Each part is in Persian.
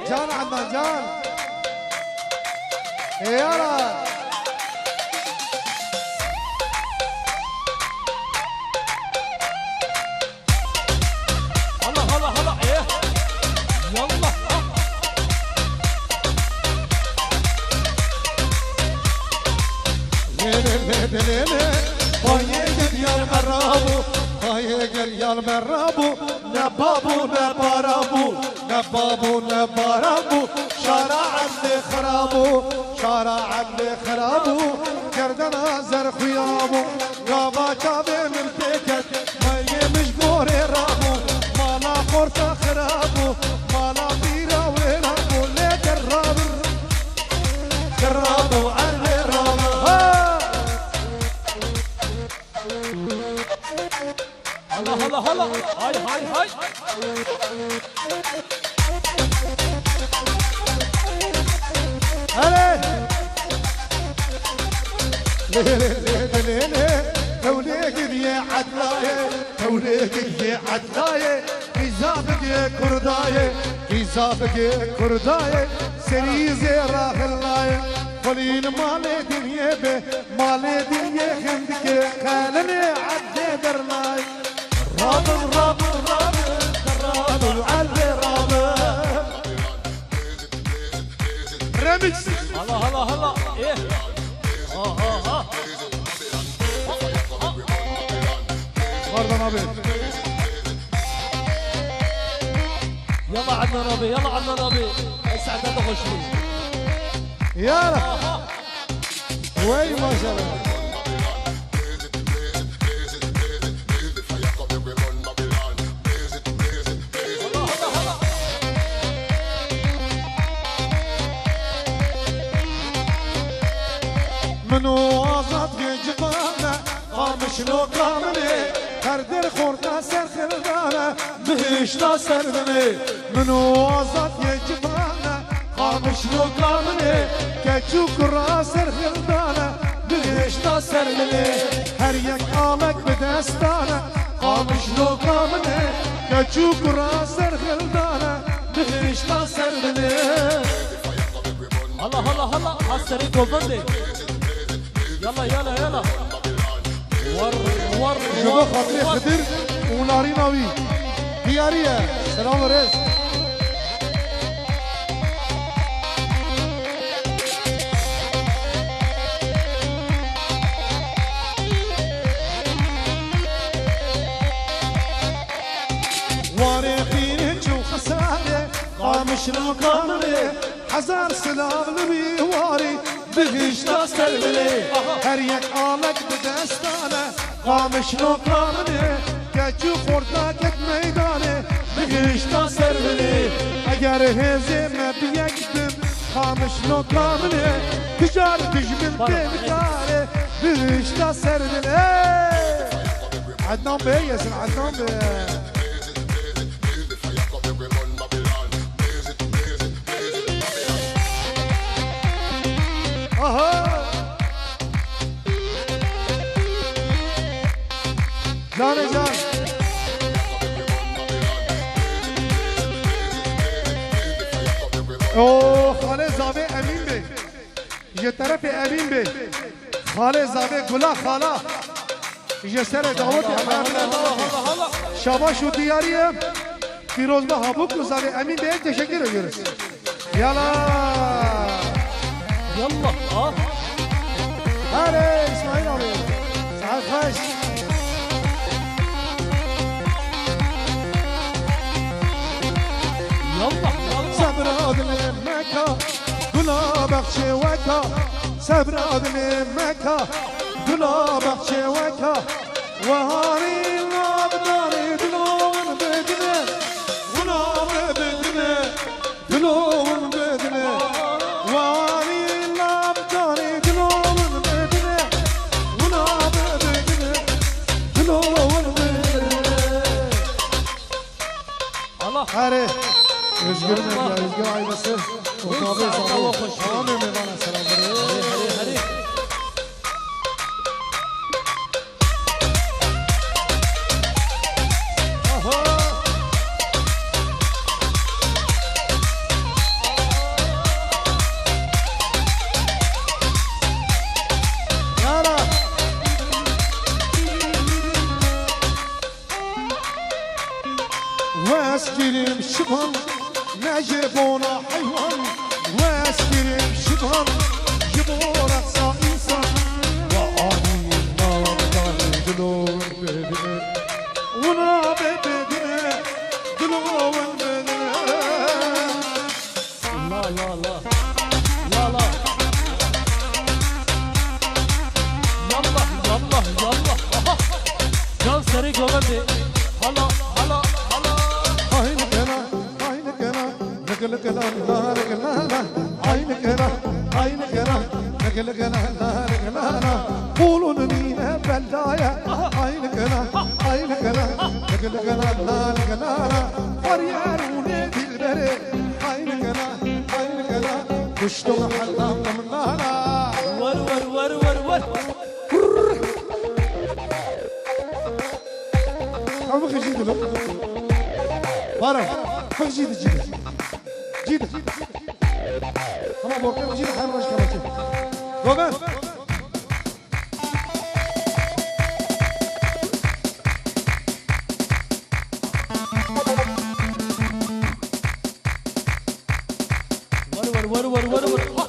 جان عدنان جان يلا مرابو نبابو نبارابو نبابو نبارابو شارع اللي خرابو شارع اللي خرابو گردنا زر خيابو غابا كابي من تكت ماي مجبوري رابو مالا قرطة خرابو مالا بيرا ويرابو لي درابو درابو علي رابو هلا هلا هلا هاي هاي هاي هلا ليه توليك يا عدلايه توليك يا عدلايه كيزابك يا كردايه كيزابك يا كردايه سريزي راح اللايه قليل مالي دنيا به مالي دنيا خندك خالني عدي درلايه رابط رابط رابط رابط علي رابط ريمكس هلا هلا هلا ايه ها pardon abi يلا عدنان ابي يلا عدنان ابي اسعد هذا خشوي يلا وين ما شاء الله منو آزاد جبانه قامش لو قامني قردر خورده سر خردانه بهشتا سردني منو آزاد جبانه قامش لو قامني كچو کرا سر خردانه بهشتا سردني هر یک آلک به دستانه قامش لو قامني كچو کرا سر خردانه بهشتا سردني هلا هلا هلا حسري كوبندي يلا يلا يلا ور شباب خاطري خضر ونارين اوي دياريه سلام ريس واري فينك وخساره قامش لو قامني حزار سلام لبي واري بهشتا سلمني هر یک آلک به دستانه قامش لو قامني کچو خورده کت میدانه بهشتا سلمني اگر هزه مبیکتم قامش لو قامني تجار تجمل بمکاره بهشتا سلمني عدنان بيه يسن عدنان بيه جان جان اوه خاله زاوی امین بی یه طرف امین بی خاله زاوی گلا خاله یه سر دعوت شباش و دیاریه فیروز با حبوب و زاوی امین بی تشکر ediyoruz یلا يلا هلا اسماعيل abi ساعات خاش يلا صبر آدم مكة گلا بخش وکا صبر آدم مکة گلا بخش وکا و هاری لابداری دلون بدنه غلام بدنه دلون بدنه و هاری لابداری دلون بدنه غلام بدنه دلون بدنه الله هره Özgür Medya, Özgür ailesi Otağı Zavu Tamam Mevlana selamları هري واسكرم شبان نجبونا حيوان واسكرم شبان جبو رقصا إنسان وآني النار دلون بدنا ونا بدنا دلون بدنا لا لا لا لا لا يلا يلا يلا جان سري قومتي هلا هلا هلا عينك هنا عينك هنا لك لا لا لك لا لا عينك هنا عينك هنا لك لا لك لا قولوا لمين بلايا عينك هنا عينك هنا لك لا لا فرياروني بالبري عينك هنا عينك هنا وشتو حلام من لا ور ور ور ور ور عم خجيد له بارك خجيد جيد اما بوكل جيد حال واش كمان روبن ور ور ور ور ور ور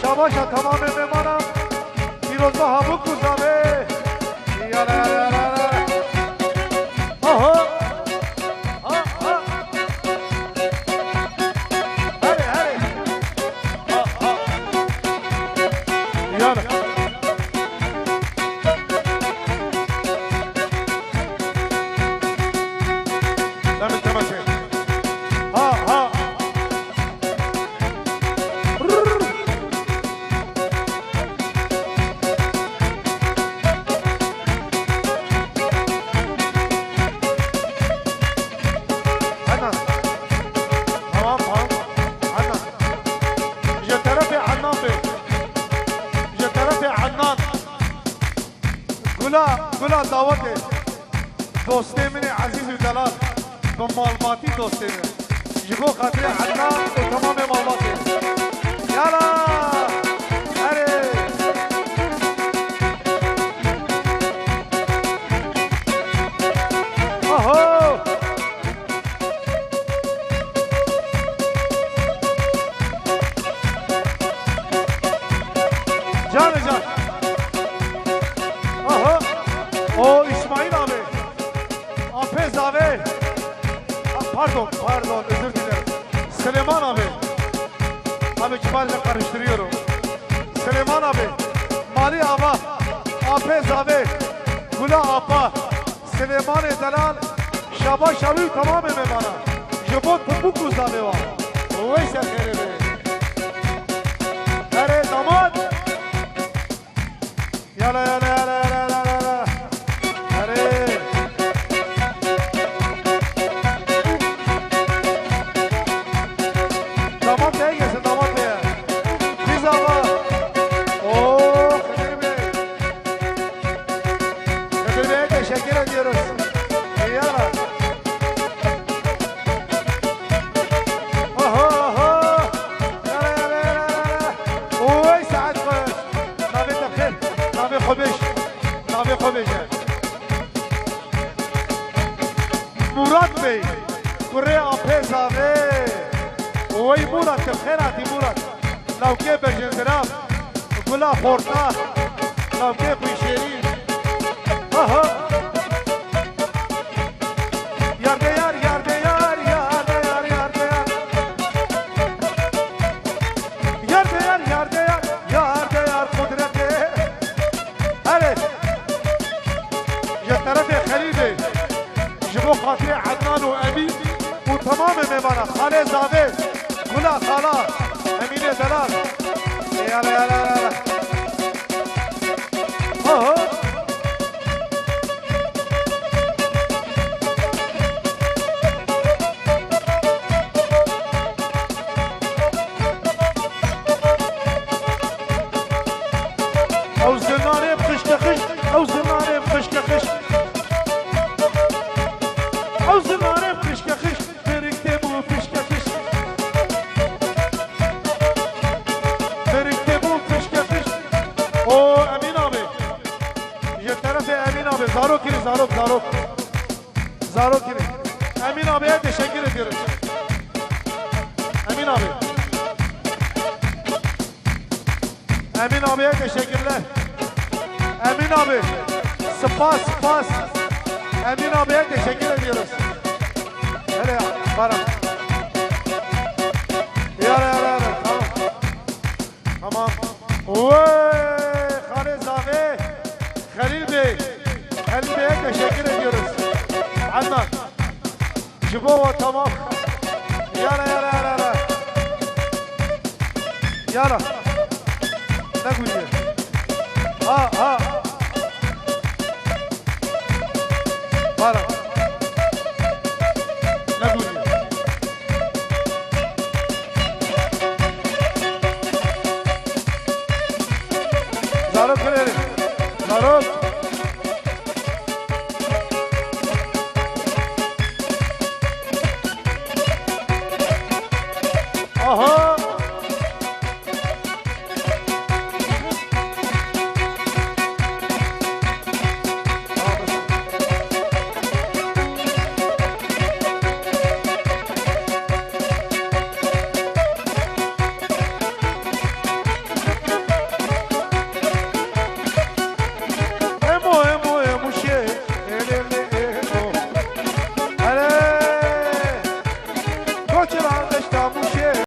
شاباشا تمام میمانم پیروزا هبو کوزامه یالا یالا یالا آها آها هری هری آها یالا دم تماشا ها ها گلا دعوته دوستی من عزیز و دلال به معلوماتی دوستی من جگو خاطر عدنان و تمام معلوماتی یالا هره آهو جان جان او اسماعیل abi Apez abi pardon özür dilerim Süleyman abi kibarla karıştırıyorum Süleyman abi Mali Aba Apez abi Gula Apa Süleyman Delal Şabaş abi tamam mı bana Jibot bu kuzabe var Oysa kerebe Hare damat yala yala yala yala damat neye gelsin damat neye? Biz ama. Kadir Bey. خوبش نامی خوبشه مراد بی کره آپه زاوه وی مراد که خیراتی مراد لوکه بجندرم گلا خورتا لوکه خویشیری آها یارده یار یارده یار یارده یار یارده یار یارده یار یارده یار یارده یار قدرته هله یه طرف خلیده جبو خاطر عدنان و امین و تمام میمانه خاله زاوه گلا خالا امین دلال یالا یالا یالا آها او زنانه بخشك خش او زنانه بخشك خش او زنانه بخشك خش بركتبو بخشك خش بركتبو بخشك خش او امين abi یه طرف امین abi زارو کری زارو زارو زارو کری امین abiye teşekkür ediyoruz Emin abi Emin abiye teşekkürler Emin abi spas spas Emin abiye teşekkür ediyoruz hele ya Baran yara tamam Vay Halil Zavi Halil Bey Halil Bey'e teşekkür ediyoruz Adnan Jibova tamam yara yara ne gülüyor ha Baran ne gülüyor Zarok verelim Zarok aha